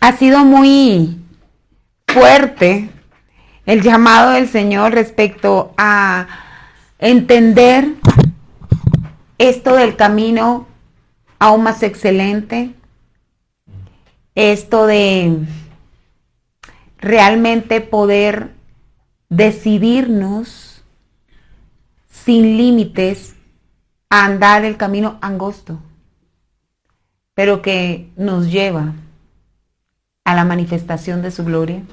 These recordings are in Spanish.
Ha sido muy fuerte el llamado del Señor respecto a entender esto del camino aún más excelente, esto de realmente poder decidirnos sin límites a andar el camino angosto, pero que nos lleva a la manifestación de su gloria.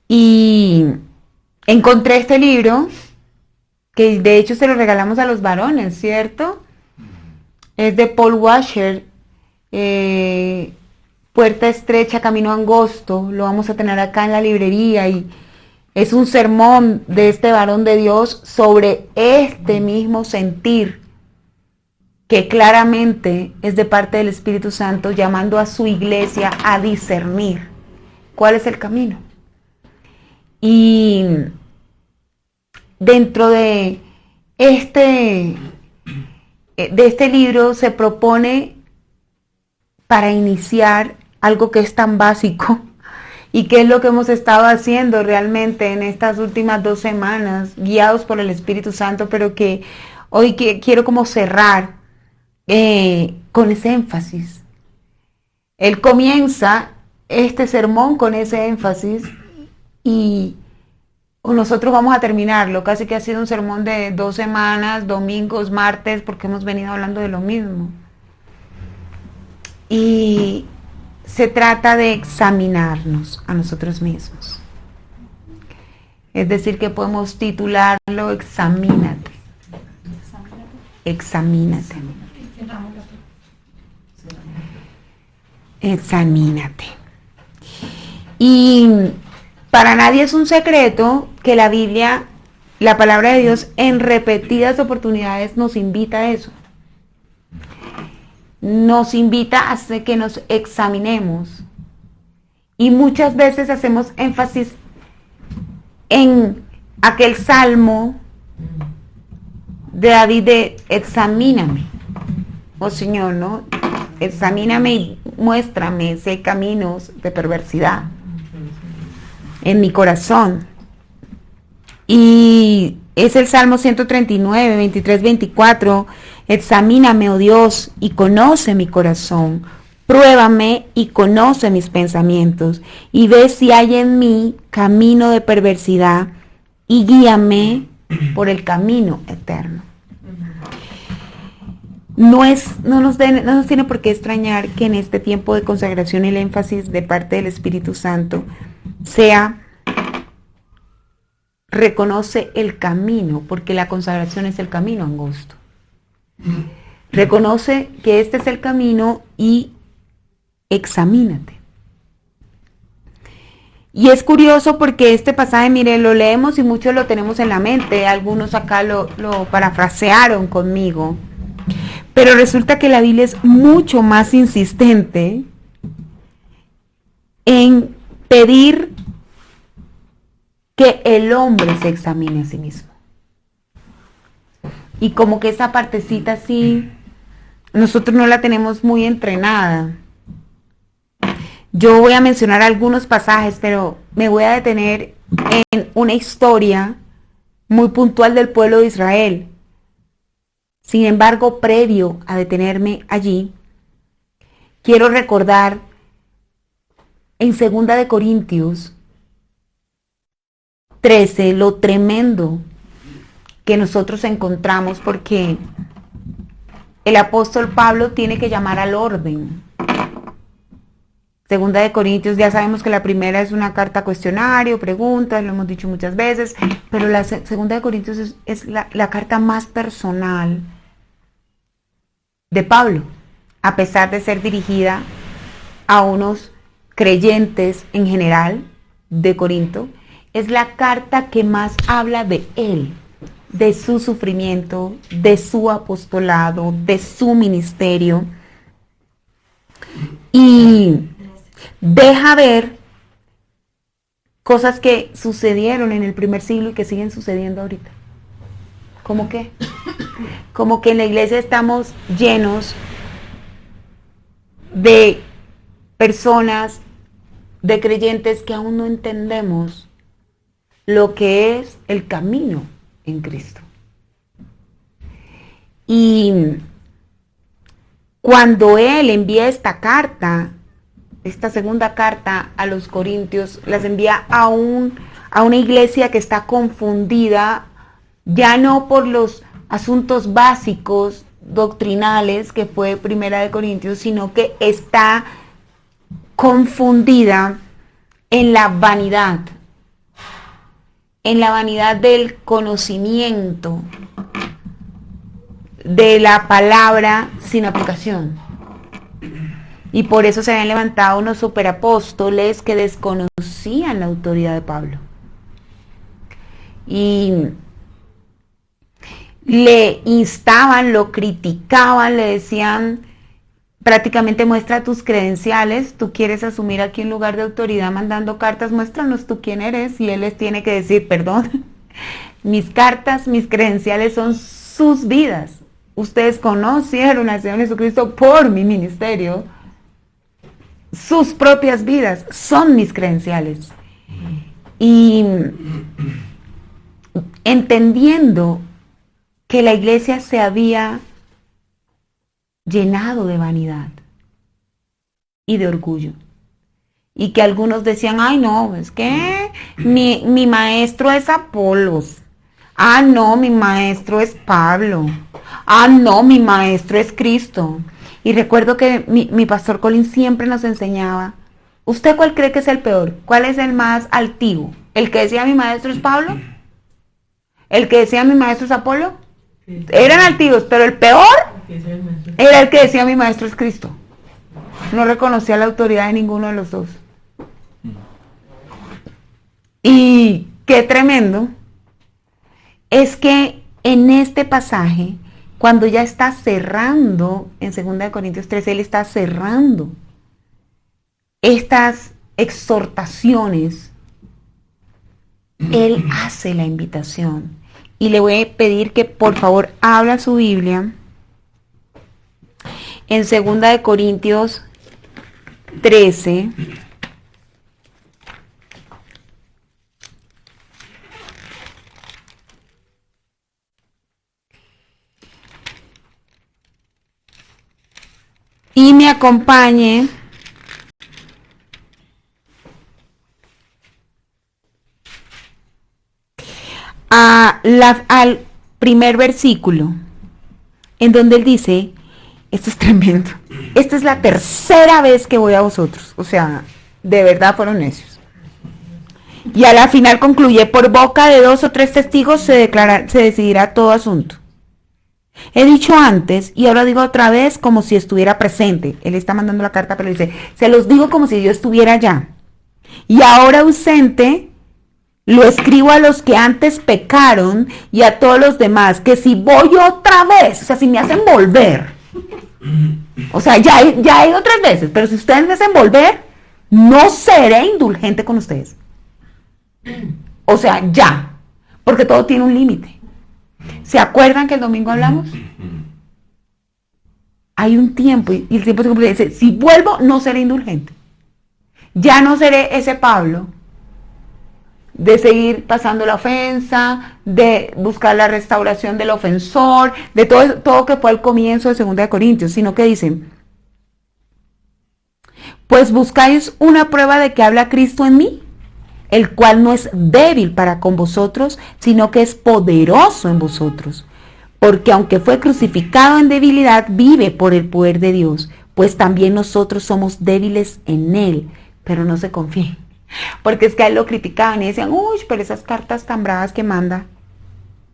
Y encontré este libro, que de hecho se lo regalamos a los varones, ¿cierto? Es de Paul Washer, Puerta estrecha, camino angosto. Lo vamos a tener acá en la librería y es un sermón de este varón de Dios sobre este mismo sentir que claramente es de parte del Espíritu Santo, llamando a su iglesia a discernir cuál es el camino. Y dentro de este libro se propone para iniciar algo que es tan básico y que es lo que hemos estado haciendo realmente en estas últimas 2 semanas, guiados por el Espíritu Santo, pero que hoy quiero como cerrar con ese énfasis. Él comienza este sermón con ese énfasis y nosotros vamos a terminarlo. Casi que ha sido un sermón de 2 semanas, domingos, martes, porque hemos venido hablando de lo mismo. Y se trata de examinarnos a nosotros mismos. Es decir, que podemos titularlo Examínate. Examínate. Examínate. Y para nadie es un secreto que la Biblia, la palabra de Dios, en repetidas oportunidades nos invita a eso. Nos invita a que nos examinemos. Y muchas veces hacemos énfasis en aquel salmo de David de examíname, oh Señor, ¿no? Examíname y muéstrame si hay caminos de perversidad en mi corazón. Y es el Salmo 139, 23, 24. Examíname, oh Dios, y conoce mi corazón. Pruébame y conoce mis pensamientos. Y ve si hay en mí camino de perversidad. Y guíame por el camino eterno. No nos tiene por qué extrañar que en este tiempo de consagración el énfasis de parte del Espíritu Santo sea reconoce el camino, porque la consagración es el camino angosto. Reconoce que este es el camino y examínate. Y es curioso porque este pasaje, mire, lo leemos y muchos lo tenemos en la mente, algunos acá lo parafrasearon conmigo, pero resulta que la Biblia es mucho más insistente en pedir que el hombre se examine a sí mismo. Y como que esa partecita así, nosotros no la tenemos muy entrenada. Yo voy a mencionar algunos pasajes, pero me voy a detener en una historia muy puntual del pueblo de Israel. Sin embargo, previo a detenerme allí, quiero recordar en 2 de Corintios 13 lo tremendo que nosotros encontramos, porque el apóstol Pablo tiene que llamar al orden. 2 de Corintios, ya sabemos que la primera es una carta cuestionario, preguntas, lo hemos dicho muchas veces, pero la 2 de Corintios es la carta más personal de Pablo, a pesar de ser dirigida a unos creyentes en general de Corinto. Es la carta que más habla de él, de su sufrimiento, de su apostolado, de su ministerio. Y deja ver cosas que sucedieron en el primer siglo y que siguen sucediendo ahorita. ¿Cómo qué? Como que en la iglesia estamos llenos de personas de creyentes que aún no entendemos lo que es el camino en Cristo. Y cuando él envía esta carta, esta segunda carta a los Corintios, las envía a una iglesia que está confundida, ya no por los asuntos básicos doctrinales que fue Primera de Corintios, sino que está confundida en la vanidad del conocimiento de la palabra sin aplicación. Y por eso se habían levantado unos superapóstoles que desconocían la autoridad de Pablo. Y le instaban, lo criticaban, le decían, prácticamente muestra tus credenciales, tú quieres asumir aquí un lugar de autoridad mandando cartas, muéstranos tú quién eres, y él les tiene que decir, perdón, mis cartas, mis credenciales son sus vidas. Ustedes conocieron al Señor Jesucristo por mi ministerio, sus propias vidas son mis credenciales. Y entendiendo que la iglesia se había llenado de vanidad y de orgullo, y que algunos decían, ay no, es que mi maestro es Apolos, ah no, mi maestro es Pablo, ah no, mi maestro es Cristo. Y recuerdo que mi pastor Colin siempre nos enseñaba, ¿usted cuál cree que es el peor? ¿Cuál es el más altivo? ¿El que decía mi maestro es Pablo? ¿El que decía mi maestro es Apolo? Eran altivos, pero el peor era el que decía mi maestro es Cristo. No reconocía la autoridad de ninguno de los dos. Y qué tremendo es que en este pasaje, cuando ya está cerrando, en 2 Corintios 13, él está cerrando estas exhortaciones, él hace la invitación. Y le voy a pedir que por favor abra su Biblia en 2 Corintios 13. Y me acompañe al primer versículo, en donde él dice, esto es tremendo, esta es la tercera vez que voy a vosotros, o sea, de verdad fueron necios. Y a la final concluye, por boca de 2 o 3 testigos se decidirá todo asunto. He dicho antes y ahora digo otra vez como si estuviera presente. Él está mandando la carta, pero dice, se los digo como si yo estuviera allá. Y ahora ausente, lo escribo a los que antes pecaron y a todos los demás, que si voy otra vez, o sea, si me hacen volver, o sea, ya he ido 3 veces, pero si ustedes me hacen volver, no seré indulgente con ustedes. O sea, ya, porque todo tiene un límite. ¿Se acuerdan que el domingo hablamos? Hay un tiempo, y el tiempo se cumple. Dice, si vuelvo, no seré indulgente. Ya no seré ese Pablo de seguir pasando la ofensa, de buscar la restauración del ofensor, de todo que fue al comienzo de 2 Corintios, sino que dicen, pues buscáis una prueba de que habla Cristo en mí, el cual no es débil para con vosotros, sino que es poderoso en vosotros. Porque aunque fue crucificado en debilidad, vive por el poder de Dios, pues también nosotros somos débiles en él, pero no se confíen. Porque es que a él lo criticaban y decían, uy, pero esas cartas tan bravas que manda.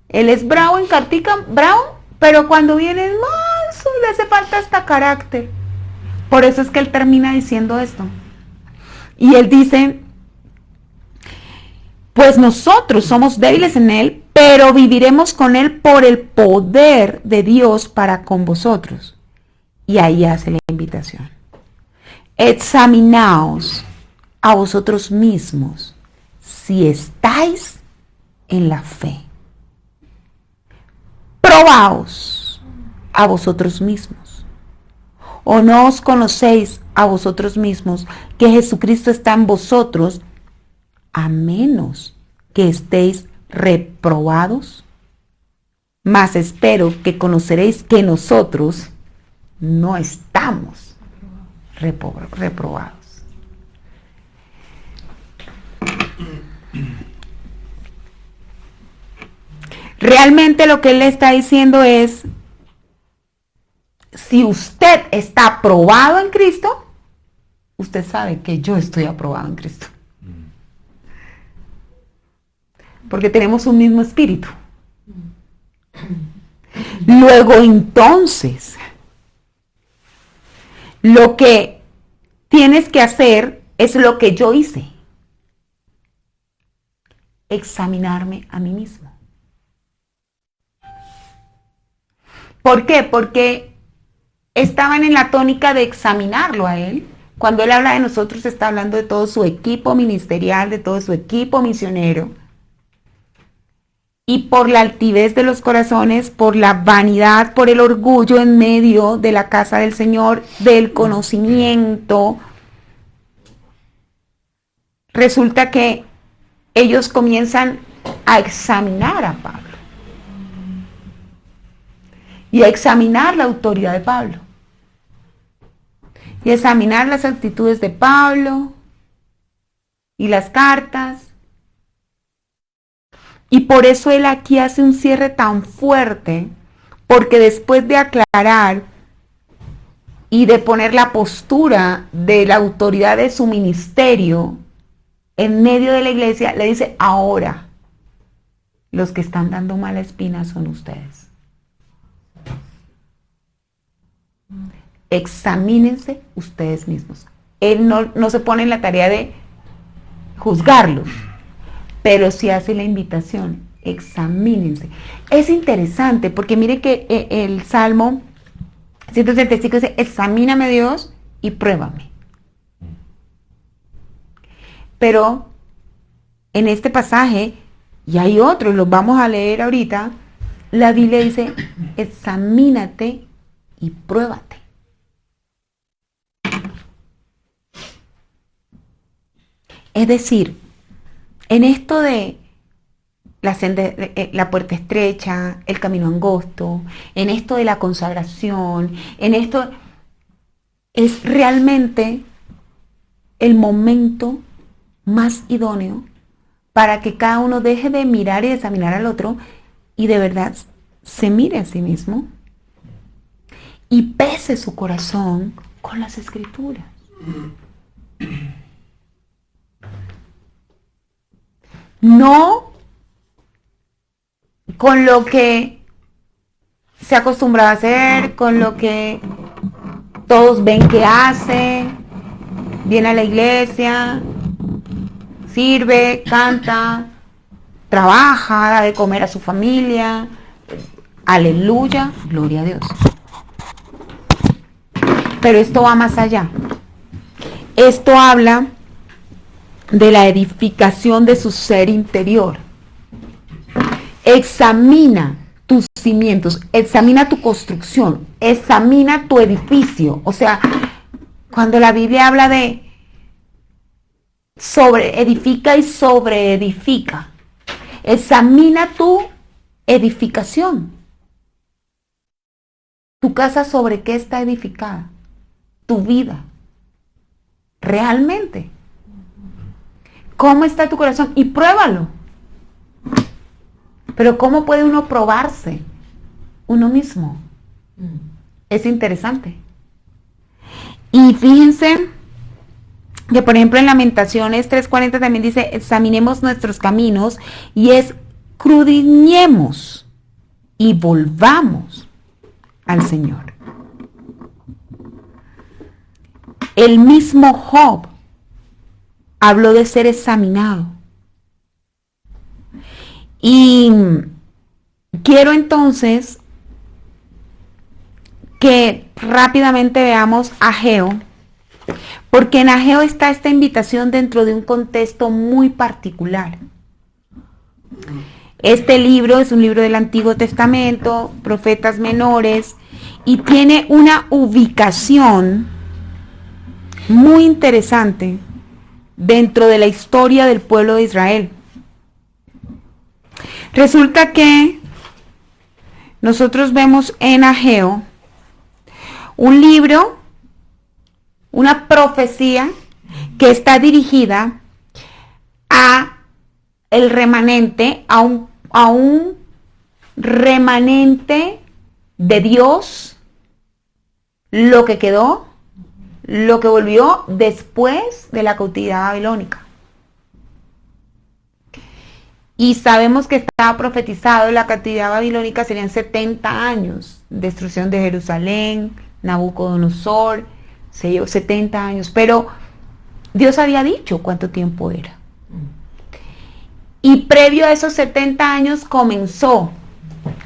Él es bravo en cartica, bravo, pero cuando viene es manso, le hace falta hasta carácter. Por eso es que él termina diciendo esto. Y él dice, pues nosotros somos débiles en él, pero viviremos con él por el poder de Dios para con vosotros. Y ahí hace la invitación. Examinaos a vosotros mismos si estáis en la fe. Probaos a vosotros mismos. ¿O no os conocéis a vosotros mismos que Jesucristo está en vosotros, a menos que estéis reprobados? Mas espero que conoceréis que nosotros no estamos reprobados. Realmente lo que él le está diciendo es, si usted está aprobado en Cristo, usted sabe que yo estoy aprobado en Cristo. Porque tenemos un mismo espíritu. Luego entonces, lo que tienes que hacer es lo que yo hice. Examinarme a mí mismo. ¿Por qué? Porque estaban en la tónica de examinarlo a él. Cuando él habla de nosotros, está hablando de todo su equipo ministerial, de todo su equipo misionero. Y por la altivez de los corazones, por la vanidad, por el orgullo en medio de la casa del Señor, del conocimiento, resulta que ellos comienzan a examinar a Pablo. Y a examinar la autoridad de Pablo. Y a examinar las actitudes de Pablo y las cartas. Y por eso él aquí hace un cierre tan fuerte, porque después de aclarar y de poner la postura de la autoridad de su ministerio en medio de la iglesia, le dice, ahora, los que están dando mala espina son ustedes. Examínense ustedes mismos. Él no se pone en la tarea de juzgarlos, pero sí hace la invitación, examínense. Es interesante porque mire que el Salmo 135 dice, examíname Dios y pruébame. Pero en este pasaje, y hay otros, los vamos a leer ahorita, la Biblia dice, examínate y pruébate. Es decir, en esto de la puerta estrecha, el camino angosto, en esto de la consagración, en esto es realmente el momento más idóneo para que cada uno deje de mirar y de examinar al otro y de verdad se mire a sí mismo y pese su corazón con las Escrituras. No con lo que se acostumbra a hacer, con lo que todos ven que hace, viene a la iglesia, sirve, canta, trabaja, da de comer a su familia. Aleluya, gloria a Dios. Pero esto va más allá. Esto habla de la edificación de su ser interior. Examina tus cimientos, examina tu construcción, examina tu edificio. O sea, cuando la Biblia habla de sobre edifica y sobre edifica, examina tu edificación. Tu casa, ¿sobre qué está edificada? Tu vida. Realmente. ¿Cómo está tu corazón? Y pruébalo. Pero ¿cómo puede uno probarse uno mismo? Es interesante. Y fíjense que, por ejemplo, en Lamentaciones 3:40 también dice, examinemos nuestros caminos y escudriñemos y volvamos al Señor. El mismo Job habló de ser examinado. Y quiero entonces que rápidamente veamos Ageo, porque en Ageo está esta invitación dentro de un contexto muy particular. Este libro es un libro del Antiguo Testamento, profetas menores, y tiene una ubicación muy interesante dentro de la historia del pueblo de Israel. Resulta que nosotros vemos en Ageo un libro, una profecía que está dirigida a el remanente, a un remanente de Dios, lo que quedó, lo que volvió después de la cautividad babilónica. Y sabemos que estaba profetizado, la cautividad babilónica serían 70 años, destrucción de Jerusalén, Nabucodonosor, se llevó 70 años, pero Dios había dicho cuánto tiempo era. Y previo a esos 70 años comenzó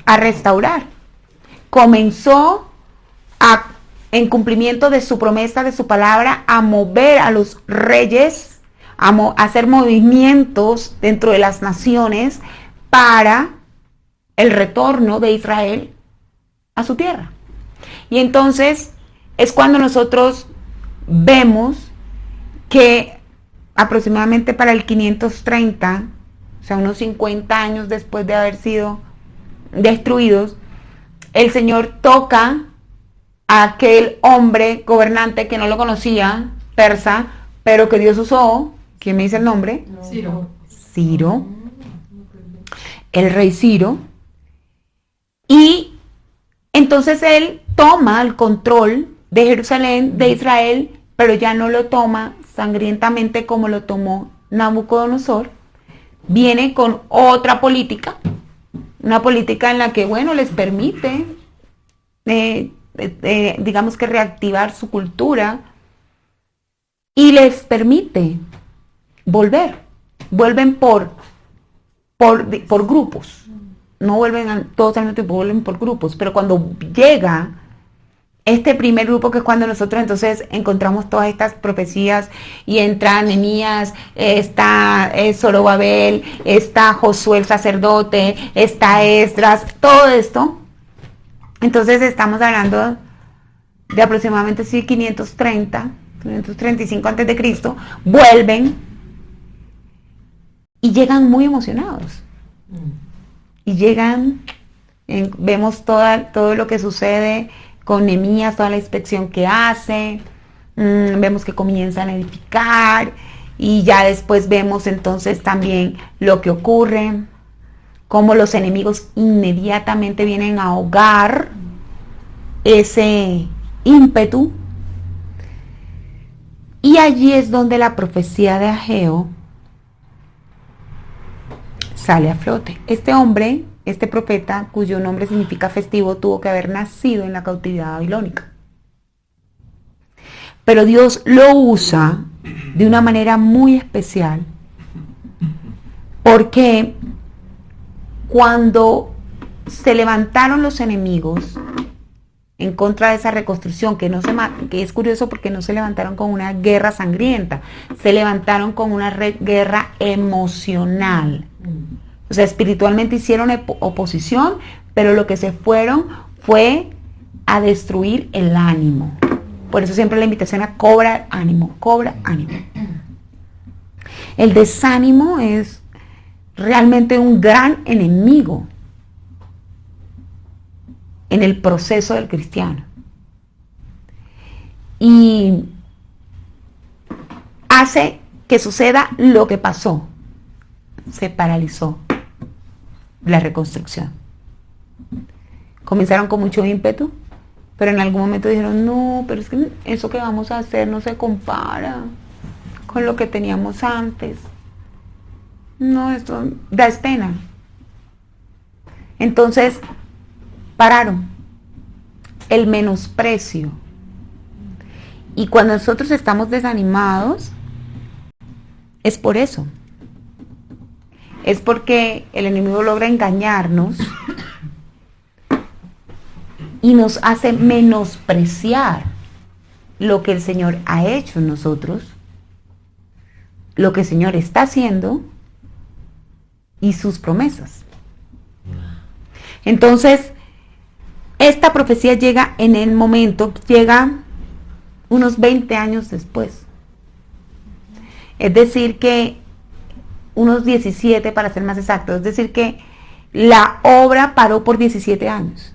a restaurar, comenzó a, en cumplimiento de su promesa, de su palabra, a mover a los reyes, a hacer movimientos dentro de las naciones para el retorno de Israel a su tierra. Y entonces es cuando nosotros vemos que aproximadamente para el 530, o sea, unos 50 años después de haber sido destruidos, el Señor toca a aquel hombre gobernante que no lo conocía, persa, pero que Dios usó. ¿Quién me dice el nombre? Ciro. Ciro, el rey Ciro. Y entonces él toma el control de Jerusalén, de Israel, pero ya no lo toma sangrientamente como lo tomó Nabucodonosor. Viene con otra política, una política en la que, bueno, les permite, digamos que reactivar su cultura y les permite vuelven por grupos, no vuelven todos al mismo tiempo, vuelven por grupos, pero cuando llega este primer grupo, que es cuando nosotros entonces encontramos todas estas profecías y entra Nehemías, está Zorobabel, está Josué el sacerdote, está Esdras, todo esto, entonces estamos hablando de aproximadamente 535 antes de Cristo, vuelven y llegan muy emocionados. Y llegan, vemos todo lo que sucede con Nehemías, toda la inspección que hace, vemos que comienzan a edificar, y ya después vemos entonces también lo que ocurre, cómo los enemigos inmediatamente vienen a ahogar ese ímpetu. Y allí es donde la profecía de Ageo sale a flote. Este hombre, este profeta, cuyo nombre significa festivo, tuvo que haber nacido en la cautividad babilónica. Pero Dios lo usa de una manera muy especial, porque cuando se levantaron los enemigos en contra de esa reconstrucción, que es curioso porque no se levantaron con una guerra sangrienta, se levantaron con una guerra emocional. O sea, espiritualmente hicieron oposición, pero lo que se fueron fue a destruir el ánimo. Por eso siempre la invitación a cobra ánimo, cobra ánimo. El desánimo es realmente un gran enemigo en el proceso del cristiano. Y hace que suceda lo que pasó. Se paralizó la reconstrucción. Comenzaron con mucho ímpetu, pero en algún momento dijeron, no, pero es que eso que vamos a hacer no se compara con lo que teníamos antes. No, esto da pena. Entonces, pararon. El menosprecio. Y cuando nosotros estamos desanimados, es por eso. Es porque el enemigo logra engañarnos y nos hace menospreciar lo que el Señor ha hecho en nosotros, lo que el Señor está haciendo y sus promesas. Entonces, esta profecía llega en el momento, llega unos 20 años después. Es decir que unos 17 para ser más exacto, es decir que la obra paró por 17 años.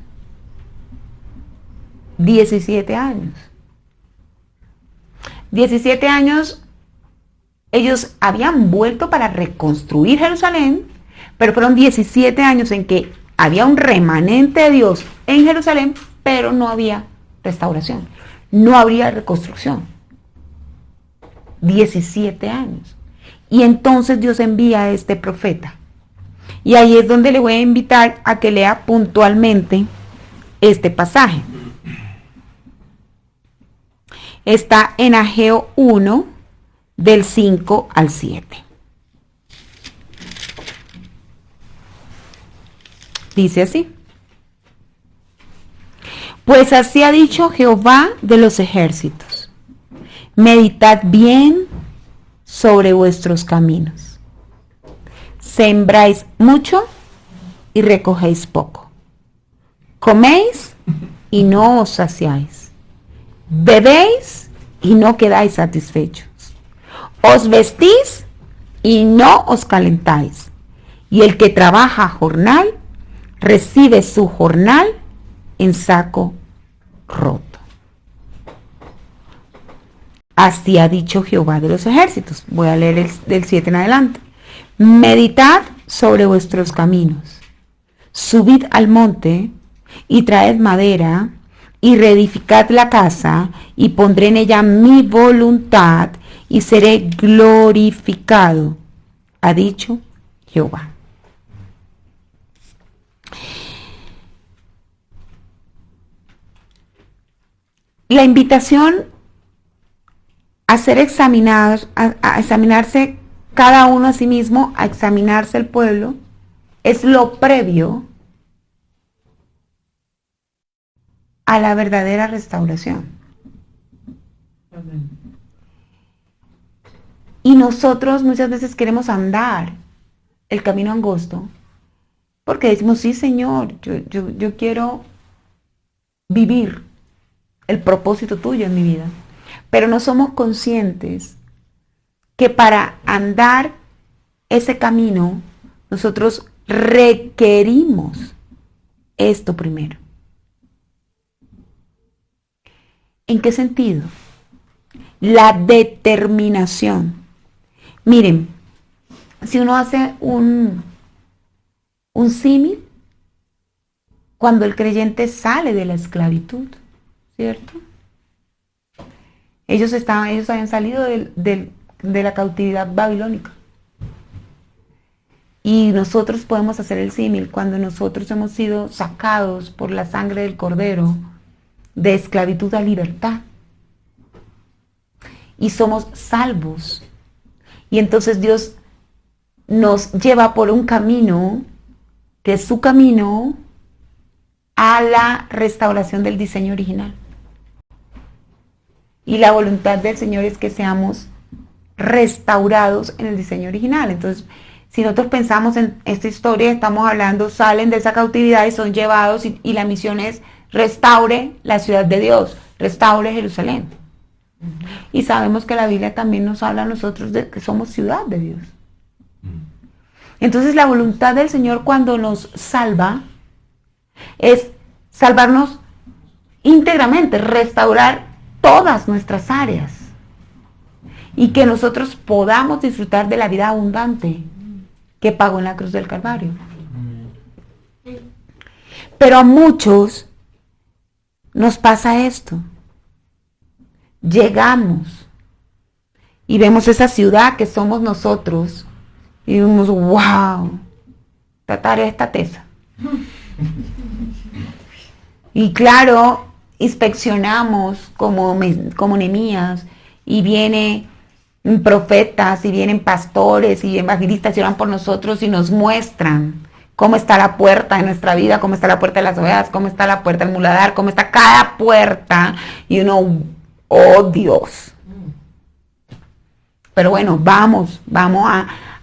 17 años. 17 años ellos habían vuelto para reconstruir Jerusalén, pero fueron 17 años en que había un remanente de Dios en Jerusalén, pero no había restauración, no habría reconstrucción. 17 años. Y entonces Dios envía a este profeta. Y ahí es donde le voy a invitar a que lea puntualmente este pasaje. Está en Ageo 1, del 5 al 7. Dice así: pues así ha dicho Jehová de los ejércitos: meditad bien sobre vuestros caminos. Sembráis mucho y recogéis poco. Coméis y no os saciáis. Bebéis y no quedáis satisfechos. Os vestís y no os calentáis. Y el que trabaja jornal recibe su jornal en saco roto. Así ha dicho Jehová de los ejércitos. Voy a leer del 7 en adelante. Meditad sobre vuestros caminos. Subid al monte y traed madera y reedificad la casa y pondré en ella mi voluntad y seré glorificado, ha dicho Jehová. La invitación a ser examinados, a examinarse cada uno a sí mismo, a examinarse el pueblo, es lo previo a la verdadera restauración. Y nosotros muchas veces queremos andar el camino angosto porque decimos, sí Señor, yo quiero vivir el propósito tuyo en mi vida, pero no somos conscientes que para andar ese camino nosotros requerimos esto primero. ¿En qué sentido? La determinación. Miren, si uno hace un símil, cuando el creyente sale de la esclavitud, ¿cierto? Ellos habían salido de la cautividad babilónica. Y nosotros podemos hacer el símil cuando nosotros hemos sido sacados por la sangre del Cordero de esclavitud a libertad. Y somos salvos. Y entonces Dios nos lleva por un camino que es su camino a la restauración del diseño original. Y la voluntad del Señor es que seamos restaurados en el diseño original. Entonces, si nosotros pensamos en esta historia, estamos hablando, salen de esa cautividad y son llevados y la misión es restaure la ciudad de Dios, restaure Jerusalén. Y sabemos que la Biblia también nos habla a nosotros de que somos ciudad de Dios. Entonces la voluntad del Señor cuando nos salva es salvarnos íntegramente, restaurar todas nuestras áreas y que nosotros podamos disfrutar de la vida abundante que pagó en la cruz del Calvario. Pero a muchos nos pasa esto. Llegamos y vemos esa ciudad que somos nosotros y vemos, wow, esta tarea está tesa. Y claro, inspeccionamos como Nehemías y vienen profetas y vienen pastores y evangelistas y oran por nosotros y nos muestran cómo está la puerta de nuestra vida, cómo está la puerta de las ovejas, cómo está la puerta del muladar, cómo está cada puerta y uno, oh Dios. Pero bueno, vamos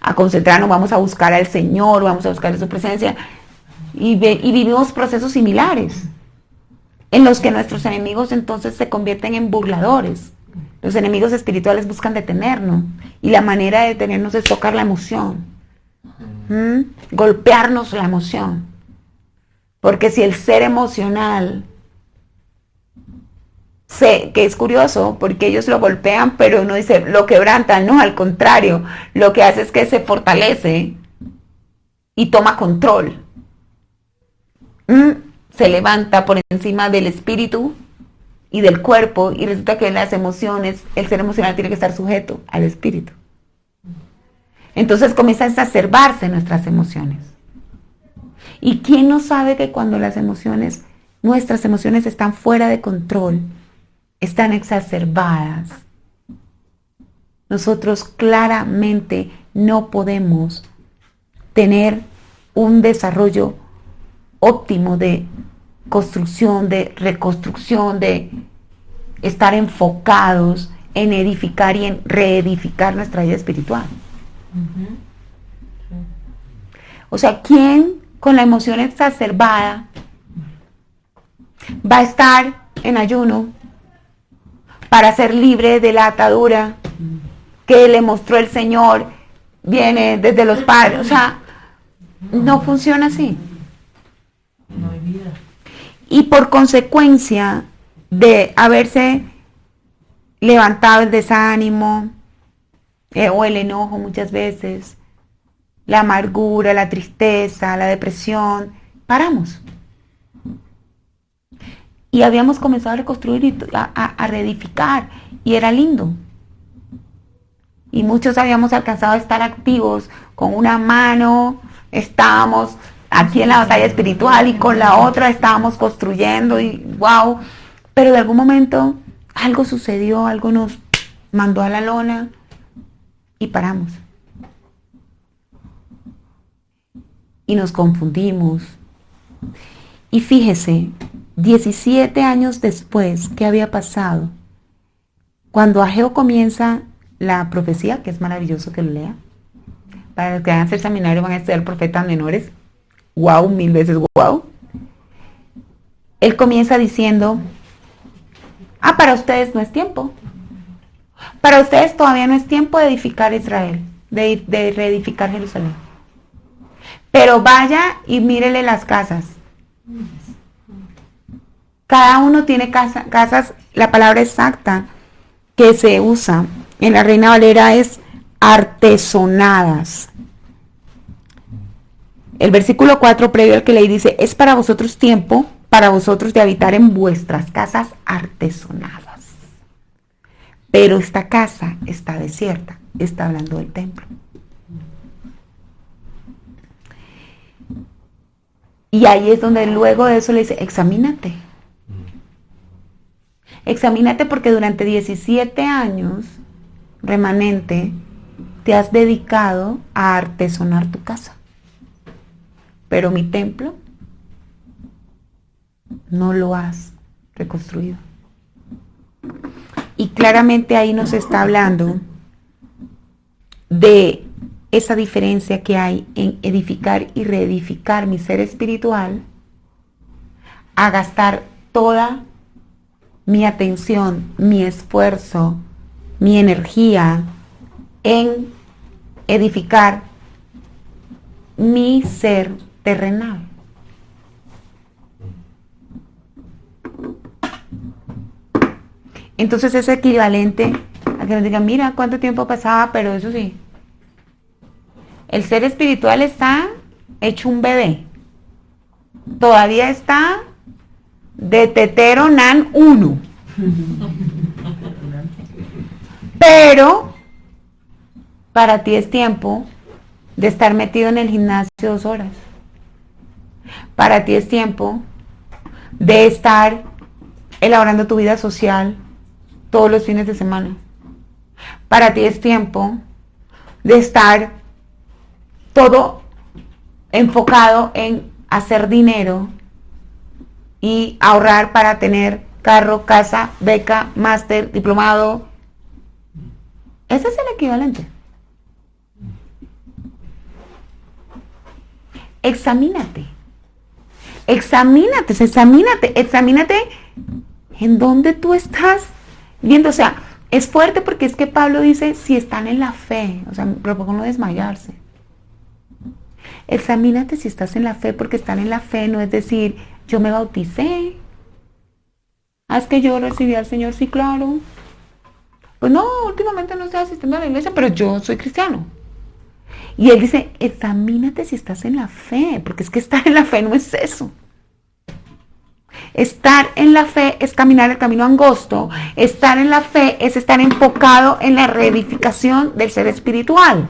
a concentrarnos, vamos a buscar al Señor, vamos a buscar su presencia y vivimos procesos similares. en los que nuestros enemigos entonces se convierten en burladores. Los enemigos espirituales buscan detenernos, y la manera de detenernos es tocar la emoción, golpearnos la emoción. Porque si el ser emocional, que es curioso, porque ellos lo golpean, pero uno dice, lo quebrantan, no, al contrario, lo que hace es que se fortalece y toma control. Se levanta por encima del espíritu y del cuerpo, y resulta que en las emociones, el ser emocional tiene que estar sujeto al espíritu. Entonces comienza a exacerbarse nuestras emociones. ¿Y quién no sabe que cuando nuestras emociones están fuera de control, están exacerbadas, nosotros claramente no podemos tener un desarrollo óptimo de construcción, de reconstrucción, de estar enfocados en edificar y en reedificar nuestra vida espiritual? O sea, ¿quién con la emoción exacerbada va a estar en ayuno para ser libre de la atadura que le mostró el Señor? Viene desde los padres. O sea, no funciona así. No hay vida. Y por consecuencia de haberse levantado el desánimo o el enojo muchas veces, la amargura, la tristeza, la depresión, paramos. Y habíamos comenzado a reconstruir y a reedificar, y era lindo. Y muchos habíamos alcanzado a estar activos, con una mano estábamos aquí en la batalla espiritual y con la otra estábamos construyendo, y wow. Pero de algún momento algo sucedió, algo nos mandó a la lona y paramos. Y nos confundimos. Y fíjese, 17 años después, ¿qué había pasado? Cuando Ageo comienza la profecía, que es maravilloso que lo lea, para los que van a hacer seminario van a estudiar profetas menores, wow, 1000 veces wow. Él comienza diciendo, para ustedes no es tiempo. Para ustedes todavía no es tiempo de edificar Israel, de reedificar Jerusalén. Pero vaya y mírele las casas. Cada uno tiene casas, la palabra exacta que se usa en la Reina Valera es artesonadas. El versículo 4 previo al que leí dice, es para vosotros tiempo, para vosotros de habitar en vuestras casas artesonadas. Pero esta casa está desierta, está hablando del templo. Y ahí es donde luego de eso le dice, examínate. Examínate porque durante 17 años, remanente, te has dedicado a artesonar tu casa. Pero mi templo no lo has reconstruido. Y claramente ahí nos está hablando de esa diferencia que hay en edificar y reedificar mi ser espiritual, a gastar toda mi atención, mi esfuerzo, mi energía en edificar mi ser terrenal. Entonces es equivalente a que nos digan, mira cuánto tiempo pasaba, pero eso sí, el ser espiritual está hecho un bebé. Todavía está de tetero nan 1. Pero para ti es tiempo de estar metido en el gimnasio 2 horas. Para ti es tiempo de estar elaborando tu vida social todos los fines de semana. Para ti es tiempo de estar todo enfocado en hacer dinero y ahorrar para tener carro, casa, beca, máster, diplomado. Ese es el equivalente. Examínate. examínate en dónde tú estás viendo. O sea, es fuerte porque es que Pablo dice, si están en la fe, o sea, propongo no desmayarse. Examínate si estás en la fe, porque estar en la fe no es decir, yo me bauticé. Es que yo recibí al Señor, sí, claro. Pues no, últimamente no estoy asistiendo a la iglesia, pero yo soy cristiano. Y él dice, examínate si estás en la fe, porque es que estar en la fe no es eso. Estar en la fe es caminar el camino angosto. Estar en la fe es estar enfocado en la reedificación del ser espiritual.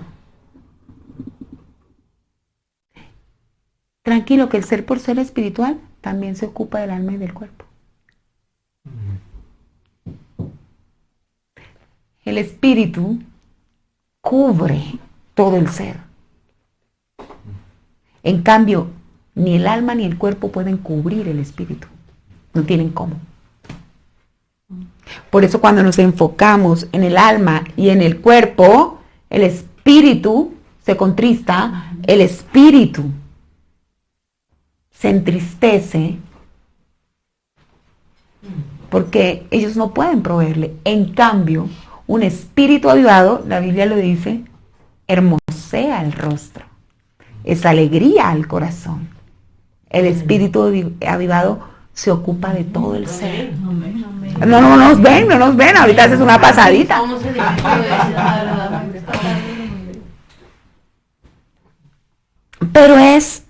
Tranquilo, que el ser por ser espiritual también se ocupa del alma y del cuerpo. El espíritu cubre todo el ser. En cambio, ni el alma ni el cuerpo pueden cubrir el espíritu. No tienen cómo. Por eso cuando nos enfocamos en el alma y en el cuerpo, el espíritu se contrista, el espíritu se entristece, porque ellos no pueden proveerle. En cambio, un espíritu avivado, la Biblia lo dice, hermosea el rostro, es alegría al corazón. El espíritu avivado se ocupa de todo el ser. No nos ven, ahorita haces una pasadita. Pero es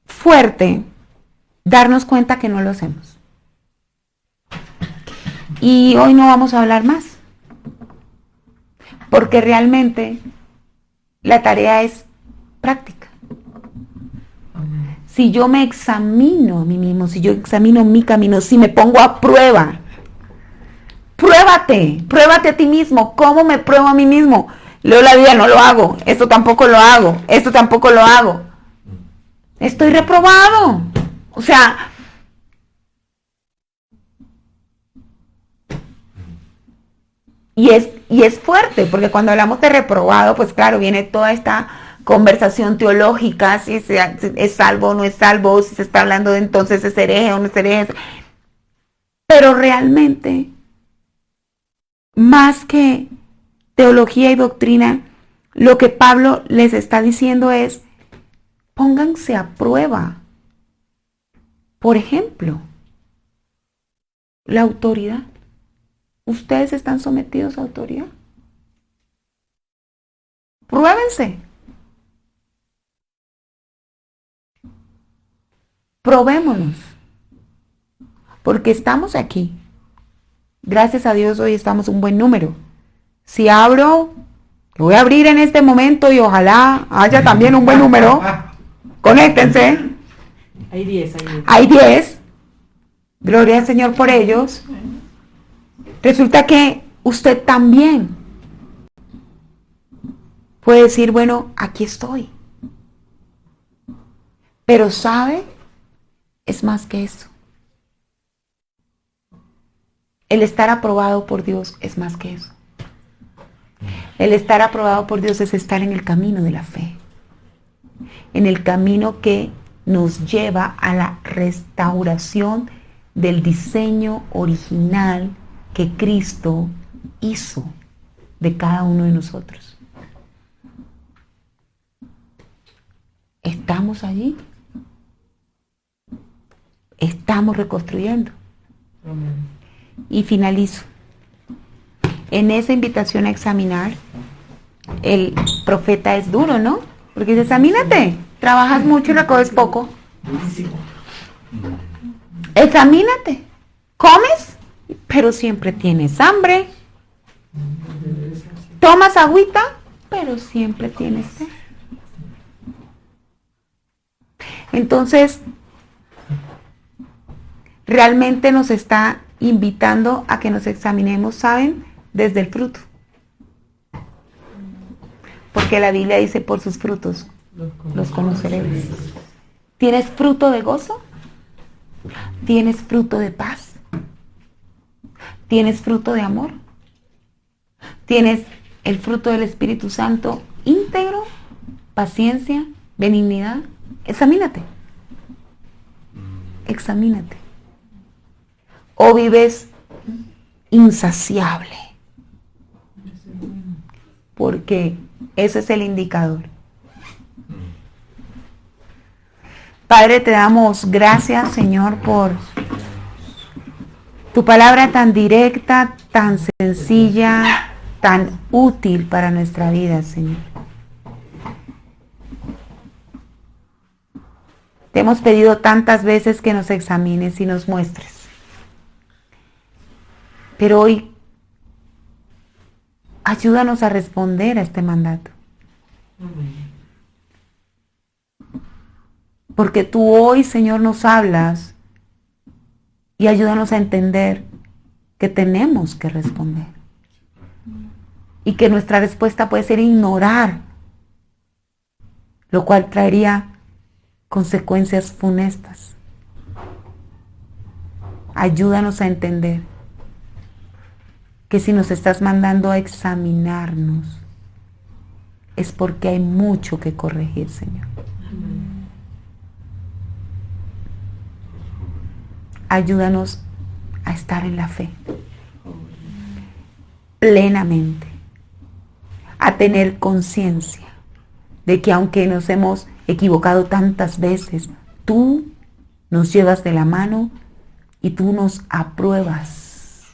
fuerte darnos cuenta que no lo hacemos. Y hoy no vamos a hablar más, porque realmente la tarea es práctica. Si yo me examino a mí mismo, si yo examino mi camino, si me pongo a prueba, pruébate a ti mismo. ¿Cómo me pruebo a mí mismo? Leo la Biblia, no lo hago, esto tampoco lo hago, esto tampoco lo hago. Estoy reprobado. O sea, y es fuerte, porque cuando hablamos de reprobado, pues claro, viene toda esta conversación teológica, si es salvo o no es salvo, si se está hablando de entonces es hereje o no es hereje. Pero realmente, más que teología y doctrina, lo que Pablo les está diciendo es, pónganse a prueba. Por ejemplo, la autoridad. ¿Ustedes están sometidos a autoridad? Pruébense. Probémonos. Porque estamos aquí. Gracias a Dios hoy estamos un buen número. Si abro, lo voy a abrir en este momento y ojalá haya también un buen número. Conéctense. Hay 10. Hay 10. Gloria al Señor por ellos. Resulta que usted también puede decir, bueno, aquí estoy. Pero sabe, es más que eso. El estar aprobado por Dios es más que eso. El estar aprobado por Dios es estar en el camino de la fe. En el camino que nos lleva a la restauración del diseño original que Cristo hizo de cada uno de nosotros. ¿Estamos allí? Estamos reconstruyendo. Amén. Y finalizo. En esa invitación a examinar, el profeta es duro, ¿no? Porque dice, examínate, trabajas mucho y recoges poco. Examínate, comes, pero siempre tienes hambre. Tomas agüita, pero siempre tienes sed. Entonces, realmente nos está invitando a que nos examinemos, ¿saben? Desde el fruto. Porque la Biblia dice, por sus frutos los conoceréis. ¿Tienes fruto de gozo? ¿Tienes fruto de paz? ¿Tienes fruto de amor? ¿Tienes el fruto del Espíritu Santo íntegro? ¿Paciencia? ¿Benignidad? Examínate. examínate. O vives insaciable, porque ese es el indicador. Padre, te damos gracias, Señor, por tu palabra tan directa, tan sencilla, tan útil para nuestra vida, Señor. Te hemos pedido tantas veces que nos examines y nos muestres. Pero hoy, ayúdanos a responder a este mandato. Porque tú hoy, Señor, nos hablas y ayúdanos a entender que tenemos que responder. Y que nuestra respuesta puede ser ignorar, lo cual traería consecuencias funestas. Ayúdanos a entender que si nos estás mandando a examinarnos, es porque hay mucho que corregir, Señor. Ayúdanos a estar en la fe plenamente, a tener conciencia de que aunque nos hemos equivocado tantas veces, tú nos llevas de la mano y tú nos apruebas.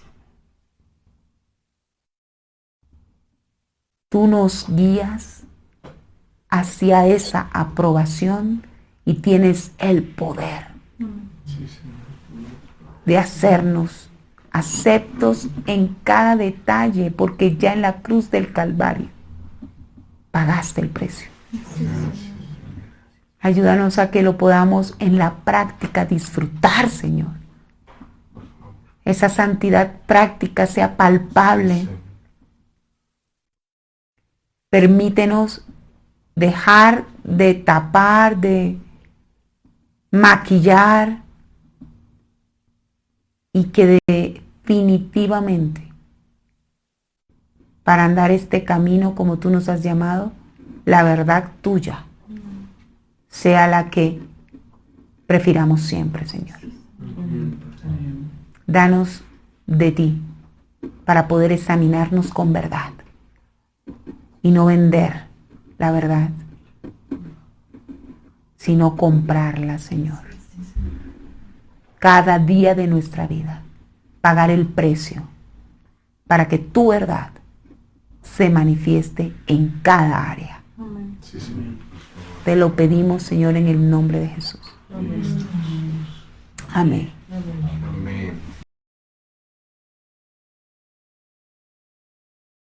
Tú nos guías hacia esa aprobación y tienes el poder de hacernos aceptos en cada detalle, porque ya en la cruz del Calvario pagaste el precio. Ayúdanos a que lo podamos en la práctica disfrutar, Señor. Esa santidad práctica sea palpable. Permítenos dejar de tapar, de maquillar, y que definitivamente, para andar este camino como tú nos has llamado, la verdad tuya sea la que prefiramos siempre, Señor. Danos de ti para poder examinarnos con verdad y no vender la verdad, sino comprarla, Señor. Cada día de nuestra vida, pagar el precio para que tu verdad se manifieste en cada área. Sí, Señor. Te lo pedimos, Señor, en el nombre de Jesús. Amén. Amén.